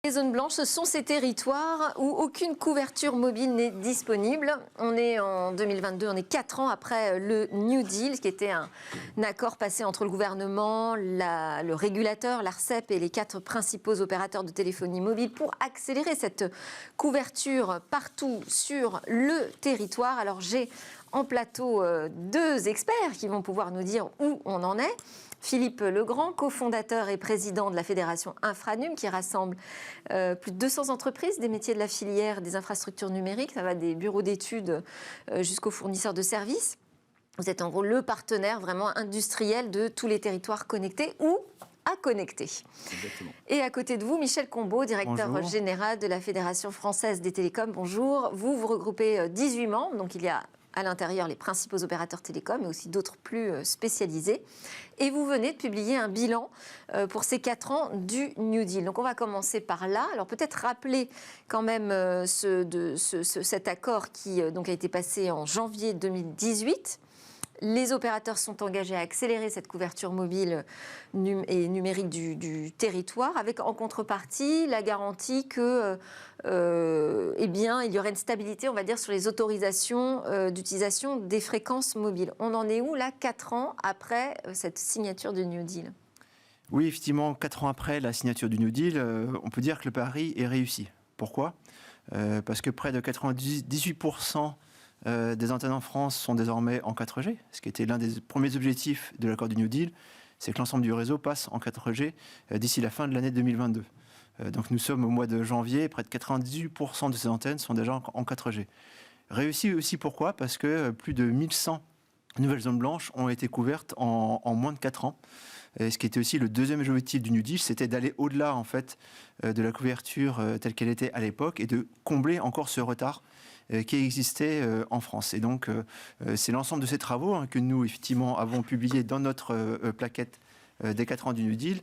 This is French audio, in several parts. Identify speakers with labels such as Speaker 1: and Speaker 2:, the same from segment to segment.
Speaker 1: Les zones blanches, ce sont ces territoires où aucune couverture mobile n'est disponible. On est en 2022, on est 4 ans après le New Deal, qui était un accord passé entre le gouvernement, le régulateur, l'ARCEP et les 4 principaux opérateurs de téléphonie mobile pour accélérer cette couverture partout sur le territoire. Alors j'ai en plateau 2 experts qui vont pouvoir nous dire où on en est. Philippe Legrand, cofondateur et président de la fédération Infranum, qui rassemble plus de 200 entreprises des métiers de la filière des infrastructures numériques. Ça va des bureaux d'études jusqu'aux fournisseurs de services. Vous êtes en gros le partenaire vraiment industriel de tous les territoires connectés ou à connecter.
Speaker 2: Exactement.
Speaker 1: Et à côté de vous, Michel Combeau, directeur
Speaker 3: Bonjour.
Speaker 1: général de la Fédération française des télécoms. Bonjour. Vous regroupez 18 membres, donc il y a à l'intérieur les principaux opérateurs télécoms, mais aussi d'autres plus spécialisés. Et vous venez de publier un bilan pour ces 4 ans du New Deal. Donc on va commencer par là. Alors peut-être rappeler quand même cet accord qui donc a été passé en janvier 2018. Les opérateurs sont engagés à accélérer cette couverture mobile et numérique du territoire, avec en contrepartie la garantie que, il y aurait une stabilité, on va dire, sur les autorisations d'utilisation des fréquences mobiles. On en est où, là, 4 ans après cette signature du New Deal ?
Speaker 3: Oui, effectivement, 4 ans après la signature du New Deal, on peut dire que le pari est réussi. Pourquoi ? Parce que près de 98% des antennes en France sont désormais en 4G, ce qui était l'un des premiers objectifs de l'accord du New Deal, c'est que l'ensemble du réseau passe en 4G d'ici la fin de l'année 2022. Donc nous sommes au mois de janvier, près de 98% de ces antennes sont déjà en 4G. Réussi aussi pourquoi ? Parce que plus de 1100 nouvelles zones blanches ont été couvertes en moins de 4 ans. Et ce qui était aussi le deuxième objectif du New Deal, c'était d'aller au-delà en fait, de la couverture telle qu'elle était à l'époque et de combler encore ce retard qui existait en France. Et donc, c'est l'ensemble de ces travaux que nous, effectivement, avons publiés dans notre plaquette des 4 ans du New Deal,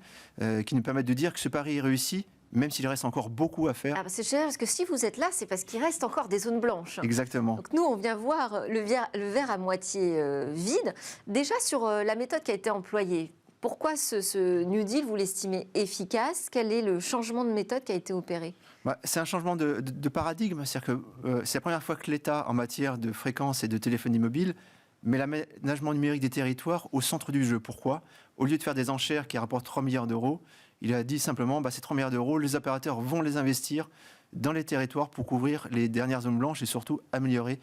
Speaker 3: qui nous permettent de dire que ce pari est réussi, même s'il reste encore beaucoup à faire.
Speaker 1: C'est cher, parce que si vous êtes là, c'est parce qu'il reste encore des zones blanches.
Speaker 3: Exactement.
Speaker 1: Donc nous, on vient voir le verre à moitié vide. Déjà, sur la méthode qui a été employée, pourquoi ce New Deal, vous l'estimez efficace ? Quel est le changement de méthode qui a été opéré ?
Speaker 3: C'est un changement de paradigme. C'est-à-dire que c'est la première fois que l'État, en matière de fréquences et de téléphonie mobile, met l'aménagement numérique des territoires au centre du jeu. Pourquoi ? Au lieu de faire des enchères qui rapportent 3 milliards d'euros, il a dit simplement, ces 3 milliards d'euros, les opérateurs vont les investir dans les territoires pour couvrir les dernières zones blanches et surtout améliorer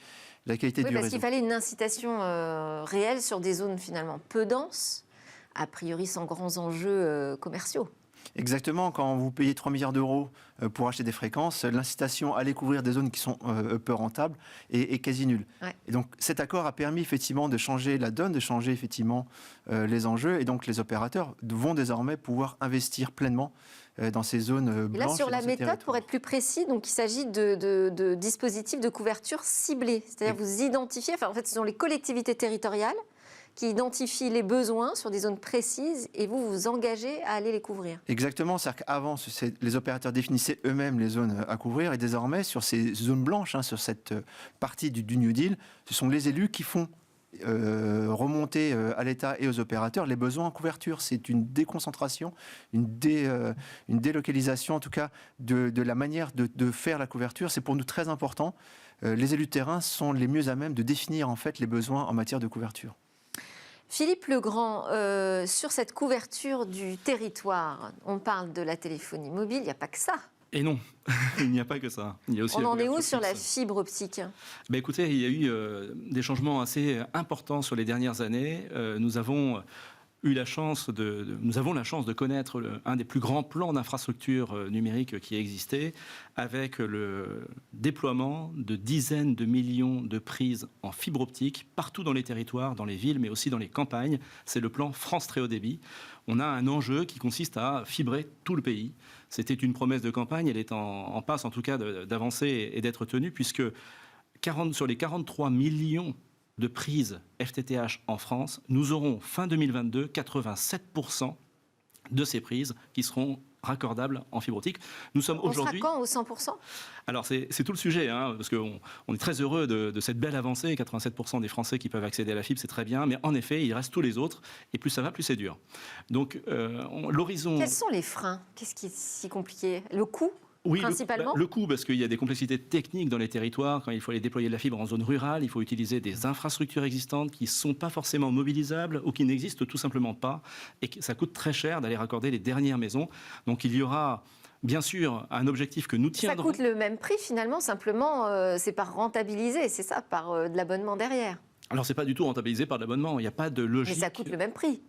Speaker 3: la qualité du réseau.
Speaker 1: Parce qu'il fallait une incitation réelle sur des zones finalement peu denses, a priori sans grands enjeux commerciaux.
Speaker 3: Exactement, quand vous payez 3 milliards d'euros pour acheter des fréquences, l'incitation à aller couvrir des zones qui sont peu rentables est quasi nulle.
Speaker 1: Ouais.
Speaker 3: Et donc cet accord a permis effectivement de changer la donne, de changer effectivement les enjeux, et donc les opérateurs vont désormais pouvoir investir pleinement dans ces zones blanches.
Speaker 1: Et là, sur la méthode, pour être plus précis, donc il s'agit de dispositifs de couverture ciblés. C'est-à-dire vous identifiez, en fait, ce sont les collectivités territoriales qui identifient les besoins sur des zones précises et vous vous engagez à aller les couvrir.
Speaker 3: Exactement, c'est-à-dire qu'avant, les opérateurs définissaient eux-mêmes les zones à couvrir et désormais, sur ces zones blanches, sur cette partie du New Deal, ce sont les élus qui font remonter à l'État et aux opérateurs les besoins en couverture. C'est une déconcentration, une délocalisation en tout cas de la manière de faire la couverture. C'est pour nous très important. Les élus de terrain sont les mieux à même de définir en fait les besoins en matière de couverture.
Speaker 1: Philippe Legrand, sur cette couverture du territoire, on parle de la téléphonie mobile, il n'y a pas que ça.
Speaker 2: Et non, il n'y a pas que ça. Il y a aussi
Speaker 1: on en est où sur la fibre optique ?
Speaker 2: Écoutez, il y a eu des changements assez importants sur les dernières années. Nous avons la chance de connaître un des plus grands plans d'infrastructure numérique qui a existé, avec le déploiement de dizaines de millions de prises en fibre optique partout dans les territoires, dans les villes, mais aussi dans les campagnes. C'est le plan France Très Haut Débit. On a un enjeu qui consiste à fibrer tout le pays. C'était une promesse de campagne, elle est en passe en tout cas d'avancer et d'être tenue, puisque sur les 43 millions de prises FTTH en France, nous aurons fin 2022 87% de ces prises qui seront raccordables en fibre optique. Nous sommes
Speaker 1: On sera
Speaker 2: aujourd'hui...
Speaker 1: quand au 100%?
Speaker 2: Alors c'est tout le sujet, hein, parce qu'on est très heureux de cette belle avancée. 87% des Français qui peuvent accéder à la fibre, c'est très bien, mais en effet, il reste tous les autres, et plus ça va, plus c'est dur. Donc l'horizon...
Speaker 1: Quels sont les freins? Qu'est-ce qui est si compliqué? Le coût?
Speaker 2: Oui,
Speaker 1: principalement
Speaker 2: le coût, parce qu'il y a des complexités techniques dans les territoires. Quand il faut aller déployer de la fibre en zone rurale, il faut utiliser des infrastructures existantes qui ne sont pas forcément mobilisables ou qui n'existent tout simplement pas. Et ça coûte très cher d'aller raccorder les dernières maisons. Donc il y aura bien sûr un objectif que nous tiendrons.
Speaker 1: Ça coûte le même prix finalement, simplement c'est par rentabiliser, c'est ça, par de l'abonnement derrière.
Speaker 2: Alors c'est pas du tout rentabilisé par de l'abonnement, il n'y a pas de logique.
Speaker 1: Mais ça coûte le même prix.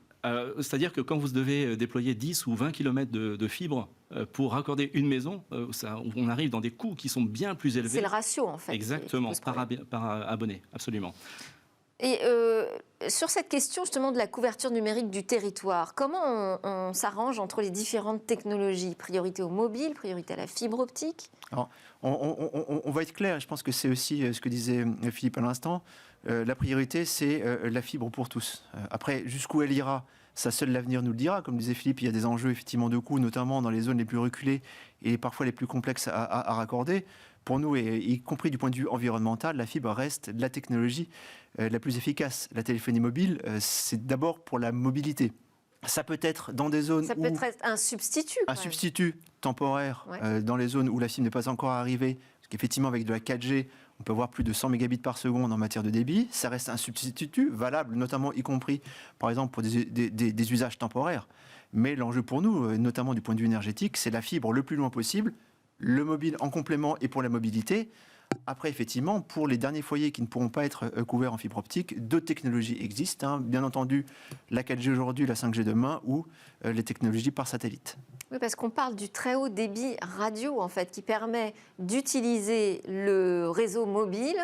Speaker 2: C'est-à-dire que quand vous devez déployer 10 ou 20 km de fibre pour raccorder une maison, on arrive dans des coûts qui sont bien plus élevés.
Speaker 1: C'est le ratio, en fait.
Speaker 2: Exactement, par abonné, absolument.
Speaker 1: Et sur cette question justement de la couverture numérique du territoire, comment on s'arrange entre les différentes technologies? Priorité au mobile, priorité à la fibre optique?
Speaker 3: Alors, on va être clair, je pense que c'est aussi ce que disait Philippe à l'instant. La priorité, c'est la fibre pour tous. Après, jusqu'où elle ira, ça seul l'avenir nous le dira. Comme disait Philippe, il y a des enjeux effectivement de coûts, notamment dans les zones les plus reculées et parfois les plus complexes à raccorder. Pour nous, et y compris du point de vue environnemental, la fibre reste la technologie la plus efficace. La téléphonie mobile, c'est d'abord pour la mobilité. Ça peut être dans des zones
Speaker 1: Ça peut être un substitut.
Speaker 3: Un substitut temporaire dans les zones où la fibre n'est pas encore arrivée. Parce qu'effectivement, avec de la 4G, on peut avoir plus de 100 mégabits par seconde en matière de débit. Ça reste un substitut valable, notamment y compris, par exemple, pour des usages temporaires. Mais l'enjeu pour nous, notamment du point de vue énergétique, c'est la fibre le plus loin possible, le mobile en complément et pour la mobilité. Après, effectivement, pour les derniers foyers qui ne pourront pas être couverts en fibre optique, d'autres technologies existent. Bien entendu, la 4G aujourd'hui, la 5G demain ou les technologies par satellite.
Speaker 1: Oui, parce qu'on parle du très haut débit radio, en fait, qui permet d'utiliser le réseau mobile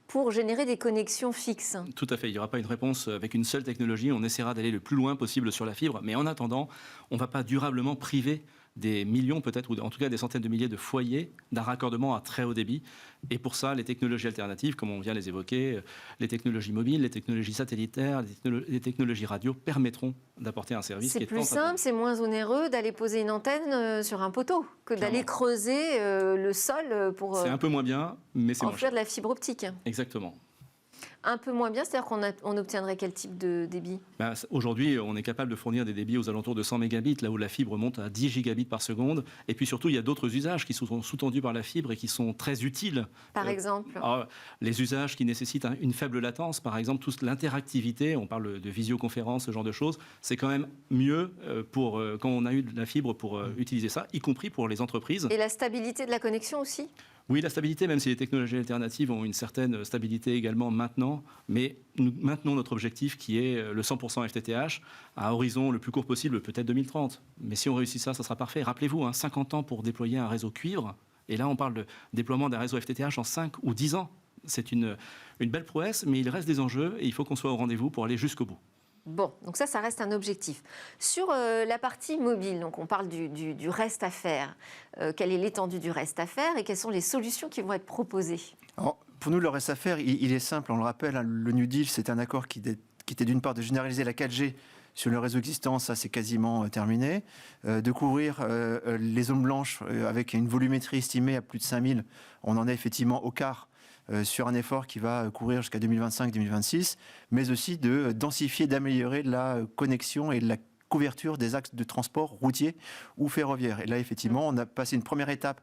Speaker 1: pour générer des connexions fixes.
Speaker 2: Tout à fait, il n'y aura pas une réponse avec une seule technologie. On essaiera d'aller le plus loin possible sur la fibre. Mais en attendant, on ne va pas durablement priver des millions peut-être, ou en tout cas des centaines de milliers de foyers d'un raccordement à très haut débit. Et pour ça, les technologies alternatives, comme on vient les évoquer, les technologies mobiles, les technologies satellitaires, les technologies radio permettront d'apporter un service.
Speaker 1: C'est plus simple, c'est moins onéreux d'aller poser une antenne sur un poteau que d'aller creuser le sol pour
Speaker 2: c'est un peu moins bien, mais c'est
Speaker 1: offrir de la fibre optique.
Speaker 2: Exactement.
Speaker 1: Un peu moins bien, c'est-à-dire qu'on obtiendrait quel type de débit?
Speaker 2: Aujourd'hui, on est capable de fournir des débits aux alentours de 100 mégabits, là où la fibre monte à 10 gigabits par seconde. Et puis surtout, il y a d'autres usages qui sont sous-tendus par la fibre et qui sont très utiles.
Speaker 1: Par exemple
Speaker 2: les usages qui nécessitent une faible latence, par exemple, toute l'interactivité, on parle de visioconférence, ce genre de choses, c'est quand même mieux quand on a eu de la fibre pour utiliser ça, y compris pour les entreprises.
Speaker 1: Et la stabilité de la connexion aussi?
Speaker 2: Oui, la stabilité, même si les technologies alternatives ont une certaine stabilité également maintenant, mais nous maintenons notre objectif qui est le 100% FTTH à horizon le plus court possible, peut-être 2030. Mais si on réussit ça, ça sera parfait. Rappelez-vous, 50 ans pour déployer un réseau cuivre, et là on parle de déploiement d'un réseau FTTH en 5 ou 10 ans. C'est une belle prouesse, mais il reste des enjeux et il faut qu'on soit au rendez-vous pour aller jusqu'au bout.
Speaker 1: Bon, donc ça reste un objectif. Sur la partie mobile, donc on parle du reste à faire. Quelle est l'étendue du reste à faire et quelles sont les solutions qui vont être proposées?
Speaker 3: Alors, pour nous, le reste à faire, il est simple. On le rappelle, le New Deal, c'est un accord qui était d'une part de généraliser la 4G sur le réseau existant, ça c'est quasiment terminé. De couvrir les zones blanches avec une volumétrie estimée à plus de 5000, on en est effectivement au quart. Sur un effort qui va courir jusqu'à 2025-2026, mais aussi de densifier, d'améliorer la connexion et la couverture des axes de transport routier ou ferroviaire. Et là, effectivement, on a passé une première étape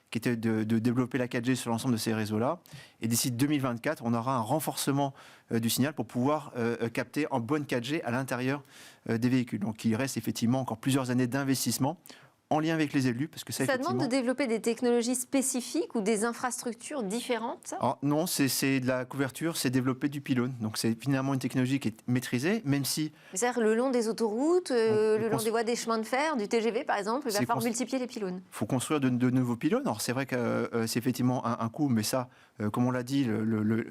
Speaker 3: qui était de développer la 4G sur l'ensemble de ces réseaux-là. Et d'ici 2024, on aura un renforcement du signal pour pouvoir capter en bonne 4G à l'intérieur des véhicules. Donc il reste effectivement encore plusieurs années d'investissement en lien avec les élus, parce que
Speaker 1: ça demande de développer des technologies spécifiques ou des infrastructures différentes?
Speaker 3: Alors, non, c'est de la couverture, c'est développer du pylône. Donc c'est finalement une technologie qui est maîtrisée, même si...
Speaker 1: C'est-à-dire le long des autoroutes, le long des voies des chemins de fer, du TGV par exemple, il va falloir multiplier les pylônes.
Speaker 3: Il faut construire de nouveaux pylônes. Alors c'est vrai que c'est effectivement un coût, mais ça, comme on l'a dit,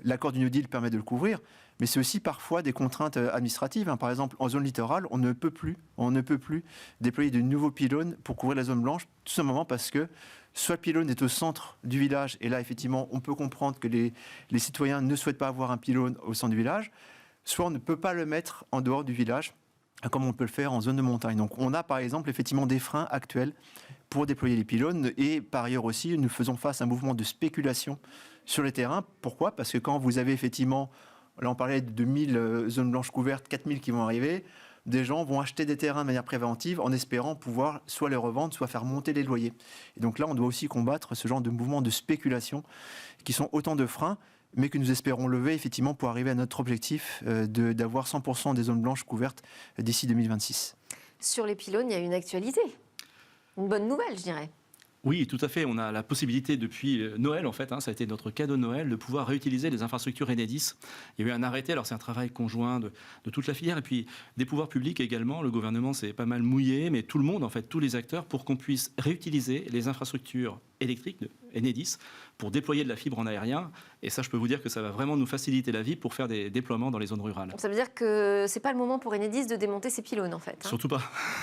Speaker 3: l'accord du New Deal permet de le couvrir. Mais c'est aussi parfois des contraintes administratives. Par exemple, en zone littorale, on ne peut plus déployer de nouveaux pylônes pour couvrir la zone blanche, tout simplement parce que soit le pylône est au centre du village, et là, effectivement, on peut comprendre que les citoyens ne souhaitent pas avoir un pylône au centre du village, soit on ne peut pas le mettre en dehors du village. comme on peut le faire en zone de montagne. Donc on a par exemple effectivement des freins actuels pour déployer les pylônes, et par ailleurs aussi nous faisons face à un mouvement de spéculation sur les terrains. Pourquoi ? Parce que quand vous avez effectivement, là on parlait de 1000 zones blanches couvertes, 4000 qui vont arriver, des gens vont acheter des terrains de manière préventive en espérant pouvoir soit les revendre, soit faire monter les loyers. Et donc là on doit aussi combattre ce genre de mouvement de spéculation qui sont autant de freins, mais que nous espérons lever effectivement pour arriver à notre objectif d'avoir 100% des zones blanches couvertes d'ici 2026.
Speaker 1: Sur les pylônes, il y a une actualité. Une bonne nouvelle, je dirais.
Speaker 2: Oui, tout à fait. On a la possibilité depuis Noël, en fait, ça a été notre cadeau de Noël, de pouvoir réutiliser les infrastructures Enedis. Il y a eu un arrêté, alors c'est un travail conjoint de toute la filière, et puis des pouvoirs publics également. Le gouvernement s'est pas mal mouillé, mais tout le monde, en fait, tous les acteurs, pour qu'on puisse réutiliser les infrastructures électriques de Enedis pour déployer de la fibre en aérien. Et ça, je peux vous dire que ça va vraiment nous faciliter la vie pour faire des déploiements dans les zones rurales.
Speaker 1: Donc ça veut dire que c'est pas le moment pour Enedis de démonter ses pylônes, en fait.
Speaker 2: Surtout pas.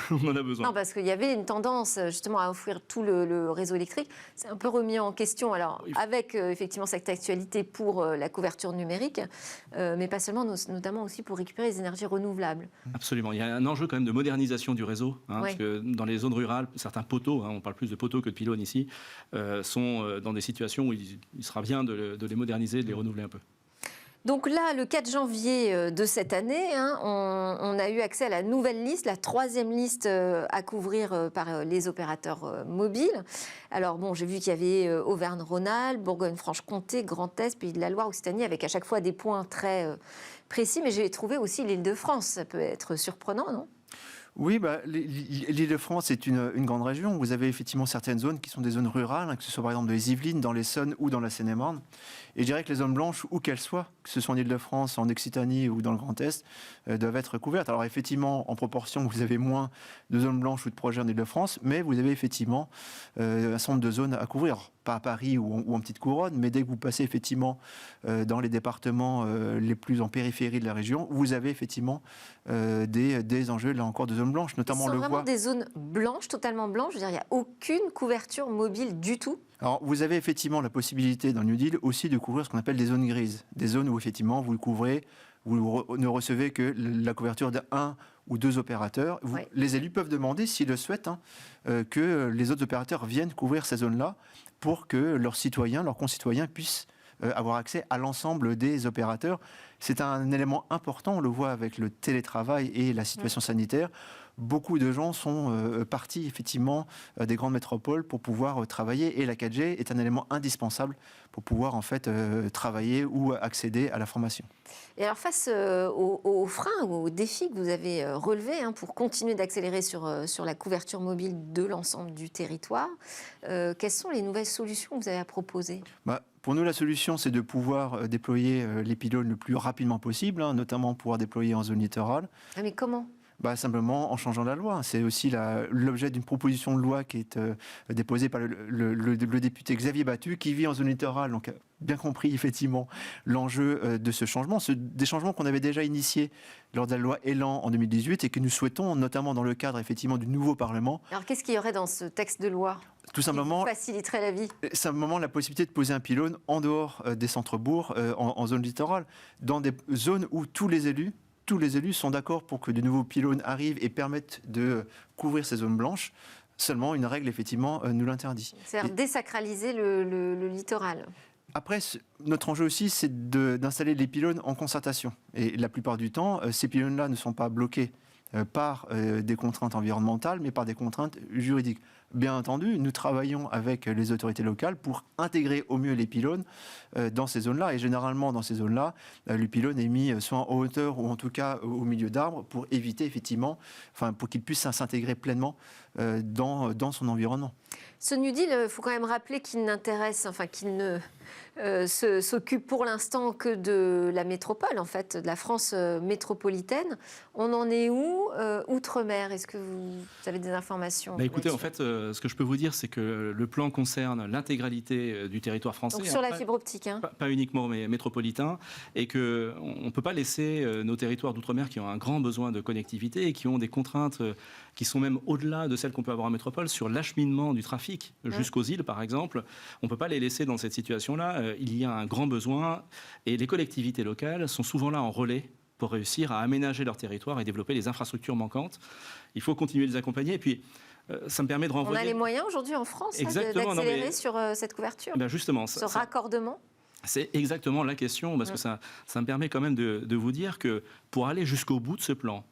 Speaker 2: On en a besoin.
Speaker 1: Non, parce qu'il y avait une tendance justement à offrir tout le réseau électrique. C'est un peu remis en question, alors avec effectivement cette actualité pour la couverture numérique, mais pas seulement, notamment aussi pour récupérer les énergies renouvelables.
Speaker 2: Absolument. Il y a un enjeu quand même de modernisation du réseau,
Speaker 1: Oui.
Speaker 2: parce que dans les zones rurales, certains poteaux, on parle plus de poteaux que de pylônes ici, sont dans des situations où il sera bien de les moderniser, de les renouveler un peu.
Speaker 1: Donc là, le 4 janvier de cette année, on a eu accès à la nouvelle liste, la 3e liste à couvrir par les opérateurs mobiles. Alors bon, j'ai vu qu'il y avait Auvergne-Rhône-Alpes, Bourgogne-Franche-Comté, Grand Est, Pays de la Loire, Occitanie, avec à chaque fois des points très précis. Mais j'ai trouvé aussi l'Île-de-France. Ça peut être surprenant, non ?
Speaker 3: Oui, l'Île-de-France est une grande région. Vous avez effectivement certaines zones qui sont des zones rurales, que ce soit par exemple dans les Yvelines, dans l'Essonne ou dans la Seine-et-Marne. Et je dirais que les zones blanches, où qu'elles soient, que ce soit en Île-de-France, en Occitanie ou dans le Grand Est, doivent être couvertes. Alors effectivement, en proportion, vous avez moins de zones blanches ou de projets en Île-de-France, mais vous avez effectivement un certain nombre de zones à couvrir. Pas à Paris ou en petite couronne, mais dès que vous passez effectivement dans les départements les plus en périphérie de la région, vous avez effectivement des enjeux, là encore, de zones blanches. Notamment,
Speaker 1: Ce sont
Speaker 3: on le
Speaker 1: vraiment
Speaker 3: voit.
Speaker 1: des zones blanches, totalement blanches. Je veux dire, il n'y a aucune couverture mobile du tout.
Speaker 3: Alors, vous avez effectivement la possibilité dans le New Deal aussi de couvrir ce qu'on appelle des zones grises. Des zones où effectivement vous le couvrez, vous ne recevez que la couverture d'un ou deux opérateurs.
Speaker 1: Oui.
Speaker 3: Les élus peuvent demander, s'ils le souhaitent, que les autres opérateurs viennent couvrir ces zones-là pour que leurs citoyens, leurs concitoyens puissent avoir accès à l'ensemble des opérateurs. C'est un élément important, on le voit avec le télétravail et la situation sanitaire. Beaucoup de gens sont partis effectivement des grandes métropoles pour pouvoir travailler, et la 4G est un élément indispensable pour pouvoir en fait travailler ou accéder à la formation. Et
Speaker 1: alors face aux freins ou aux défis que vous avez relevés pour continuer d'accélérer sur la couverture mobile de l'ensemble du territoire, quelles sont les nouvelles solutions que vous avez à proposer ?
Speaker 3: Pour nous, la solution, c'est de pouvoir déployer les pylônes le plus rapidement possible, notamment pouvoir déployer en zone littorale.
Speaker 1: Ah, mais comment ?
Speaker 3: Simplement en changeant la loi. C'est aussi l'objet d'une proposition de loi qui est déposée par le député Xavier Battu, qui vit en zone littorale, donc a bien compris effectivement l'enjeu de ce changement, des changements qu'on avait déjà initiés lors de la loi Elan en 2018 et que nous souhaitons, notamment dans le cadre effectivement du nouveau Parlement.
Speaker 1: Alors qu'est-ce qu'il y aurait dans ce texte de loi ?
Speaker 3: Tout simplement,
Speaker 1: qui faciliterait la vie.
Speaker 3: Simplement la possibilité de poser un pylône en dehors des centres-bourgs, en zone littorale, dans des zones où tous les élus sont d'accord pour que de nouveaux pylônes arrivent et permettent de couvrir ces zones blanches. Seulement, une règle, effectivement, nous l'interdit.
Speaker 1: C'est-à-dire désacraliser le littoral.
Speaker 3: Après, notre enjeu aussi, c'est d'installer les pylônes en concertation. Et la plupart du temps, ces pylônes-là ne sont pas bloqués par des contraintes environnementales, mais par des contraintes juridiques. Bien entendu, nous travaillons avec les autorités locales pour intégrer au mieux les pylônes dans ces zones-là. Et généralement, dans ces zones-là, le pylône est mis soit en hauteur ou en tout cas au milieu d'arbres pour éviter effectivement, pour qu'il puisse s'intégrer pleinement dans son environnement.
Speaker 1: Ce New Deal, il faut quand même rappeler qu'il qu'il ne s'occupe pour l'instant que de la métropole, en fait, de la France métropolitaine. On en est où outre-mer ? Est-ce que vous avez des informations ?
Speaker 2: Écoutez, en fait, ce que je peux vous dire, c'est que le plan concerne l'intégralité du territoire français.
Speaker 1: Donc sur la fibre optique.
Speaker 2: Pas uniquement métropolitain, et qu'on ne peut pas laisser nos territoires d'outre-mer qui ont un grand besoin de connectivité et qui ont des contraintes qui sont même au-delà de celles qu'on peut avoir en métropole sur l'acheminement du trafic jusqu'aux îles, par exemple. On ne peut pas les laisser dans cette situation-là. Il y a un grand besoin et les collectivités locales sont souvent là en relais pour réussir à aménager leur territoire et développer les infrastructures manquantes. Il faut continuer de les accompagner. Et puis, ça me permet de renvoyer...
Speaker 1: On a les moyens aujourd'hui en France d'accélérer sur cette couverture,
Speaker 2: justement,
Speaker 1: ce raccordement.
Speaker 2: C'est exactement la question, parce que ça me permet quand même de vous dire que pour aller jusqu'au bout de ce plan,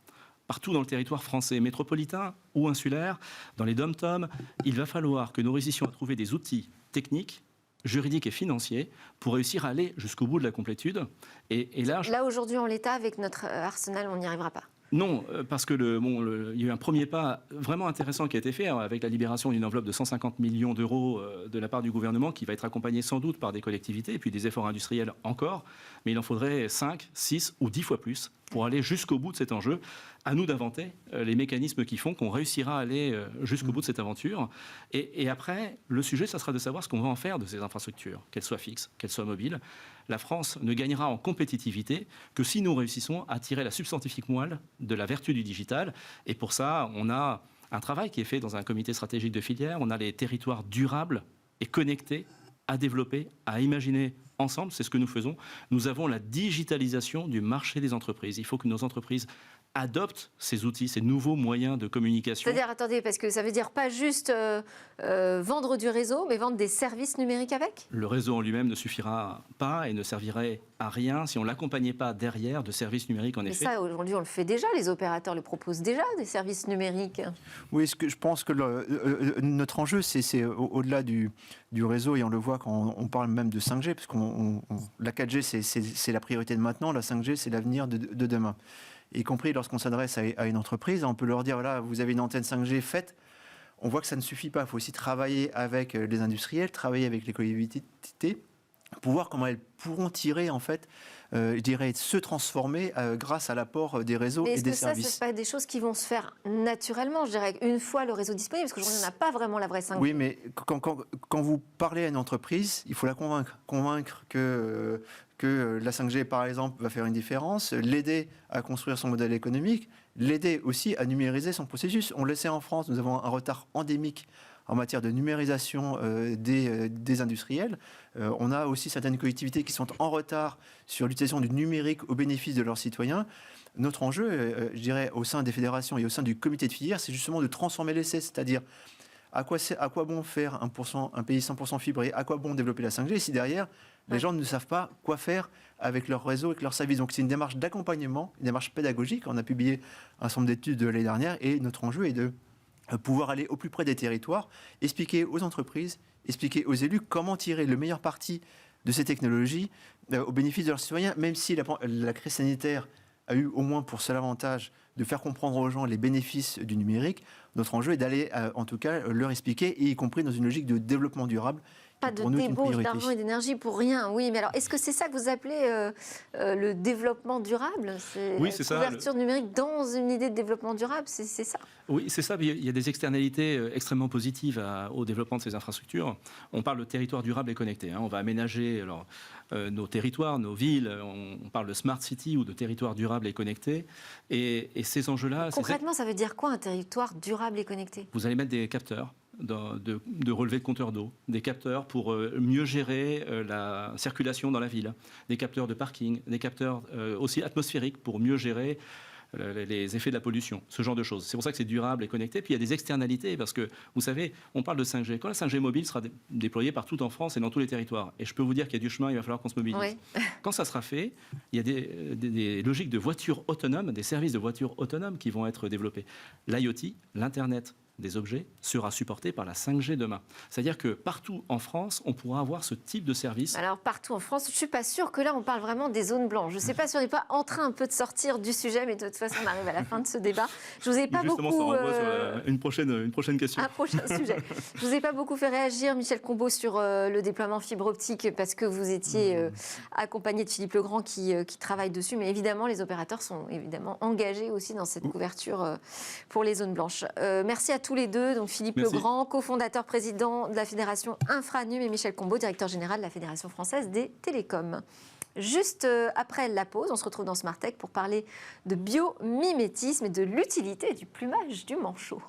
Speaker 2: partout dans le territoire français, métropolitain ou insulaire, dans les dom-toms, il va falloir que nous réussissions à trouver des outils techniques, juridiques et financiers pour réussir à aller jusqu'au bout de la complétude. Et là,
Speaker 1: aujourd'hui, en l'état, avec notre arsenal, on n'y arrivera pas.
Speaker 2: Non, parce que il y a eu un premier pas vraiment intéressant qui a été fait avec la libération d'une enveloppe de 150 millions d'euros de la part du gouvernement, qui va être accompagnée sans doute par des collectivités et puis des efforts industriels encore. Mais il en faudrait 5, 6 ou 10 fois plus pour aller jusqu'au bout de cet enjeu. À nous d'inventer les mécanismes qui font qu'on réussira à aller jusqu'au bout de cette aventure. Et après, le sujet, ça sera de savoir ce qu'on va en faire de ces infrastructures, qu'elles soient fixes, qu'elles soient mobiles. La France ne gagnera en compétitivité que si nous réussissons à tirer la substantifique moelle de la vertu du digital. Et pour ça, on a un travail qui est fait dans un comité stratégique de filière. On a les territoires durables et connectés à développer, à imaginer ensemble. C'est ce que nous faisons. Nous avons la digitalisation du marché des entreprises. Il faut que nos entreprises adoptent ces outils, ces nouveaux moyens de communication.
Speaker 1: C'est-à-dire, attendez, parce que ça veut dire pas juste vendre du réseau, mais vendre des services numériques avec ?
Speaker 2: Le réseau en lui-même ne suffira pas et ne servirait à rien si on ne l'accompagnait pas derrière de services numériques, en effet.
Speaker 1: Mais ça, aujourd'hui, on le fait déjà. Les opérateurs le proposent déjà, des services numériques.
Speaker 3: Oui, je pense que notre enjeu, c'est au-delà du réseau, et on le voit quand on parle même de 5G, parce que la 4G, c'est la priorité de maintenant, la 5G, c'est l'avenir de demain. Y compris lorsqu'on s'adresse à une entreprise, on peut leur dire, voilà, vous avez une antenne 5G faite. On voit que ça ne suffit pas. Il faut aussi travailler avec les industriels, travailler avec les collectivités, pour voir comment elles pourront tirer, en fait, je dirais, se transformer grâce à l'apport des réseaux et des services.
Speaker 1: Mais est-ce que ça, ce n'est pas des choses qui vont se faire naturellement, je dirais, une fois le réseau disponible ? Parce qu'aujourd'hui, on n'a pas vraiment la vraie 5G.
Speaker 3: Oui, mais quand vous parlez à une entreprise, il faut la convaincre que la 5G, par exemple, va faire une différence, l'aider à construire son modèle économique, l'aider aussi à numériser son processus. On le sait en France, nous avons un retard endémique en matière de numérisation des industriels. On a aussi certaines collectivités qui sont en retard sur l'utilisation du numérique au bénéfice de leurs citoyens. Notre enjeu, je dirais, au sein des fédérations et au sein du comité de filière, c'est justement de transformer l'essai, c'est-à-dire à quoi bon faire un pays 100% fibré, à quoi bon développer la 5G si derrière, les gens ne savent pas quoi faire avec leur réseau, avec leur service. Donc c'est une démarche d'accompagnement, une démarche pédagogique. On a publié un certain nombre d'études l'année dernière et notre enjeu est de pouvoir aller au plus près des territoires, expliquer aux entreprises, expliquer aux élus comment tirer le meilleur parti de ces technologies au bénéfice de leurs citoyens, même si la crise sanitaire a eu au moins pour seul avantage de faire comprendre aux gens les bénéfices du numérique. Notre enjeu est d'aller, en tout cas, leur expliquer, et y compris dans une logique de développement durable.
Speaker 1: Pas de débauche d'argent et d'énergie pour rien, oui. Mais alors, est-ce que c'est ça que vous appelez le développement durable ?
Speaker 2: Oui, c'est ça.
Speaker 1: Couverture numérique dans une idée de développement durable, c'est ça ?
Speaker 2: Oui, c'est ça. Il y a des externalités extrêmement positives au développement de ces infrastructures. On parle de territoire durable et connecté. On va aménager nos territoires, nos villes. On parle de smart city ou de territoire durable et connecté. Et ces enjeux-là...
Speaker 1: Concrètement, ça veut dire quoi, un territoire durable et connecté ?
Speaker 2: Vous allez mettre des capteurs de relevé de compteurs d'eau, des capteurs pour mieux gérer la circulation dans la ville, des capteurs de parking, des capteurs aussi atmosphériques pour mieux gérer les effets de la pollution, ce genre de choses. C'est pour ça que c'est durable et connecté. Puis il y a des externalités, parce que, vous savez, on parle de 5G. Quand la 5G mobile sera déployée partout en France et dans tous les territoires, et je peux vous dire qu'il y a du chemin, il va falloir qu'on se mobilise. Oui. Quand ça sera fait, il y a des logiques de voitures autonomes, des services de voitures autonomes qui vont être développés. L'IoT, l'Internet des objets, sera supporté par la 5G demain. C'est-à-dire que partout en France, on pourra avoir ce type de service.
Speaker 1: Alors partout en France, je ne suis pas sûre que là, on parle vraiment des zones blanches. Je ne sais pas si on n'est pas en train un peu de sortir du sujet, mais de toute façon, on arrive à la fin de ce débat. Je vous ai pas
Speaker 2: justement,
Speaker 1: beaucoup...
Speaker 2: ça renvoie sur une prochaine question.
Speaker 1: Un prochain sujet. Je vous ai pas beaucoup fait réagir, Michel Combeau, sur le déploiement fibre optique, parce que vous étiez accompagné de Philippe Legrand qui travaille dessus. Mais évidemment, les opérateurs sont évidemment engagés aussi dans cette couverture pour les zones blanches. Merci à tous les deux, donc Philippe Legrand, cofondateur président de la Fédération Infranum, et Michel Combeau, directeur général de la Fédération française des télécoms. Juste après la pause, on se retrouve dans Smart Tech pour parler de biomimétisme et de l'utilité du plumage du manchot.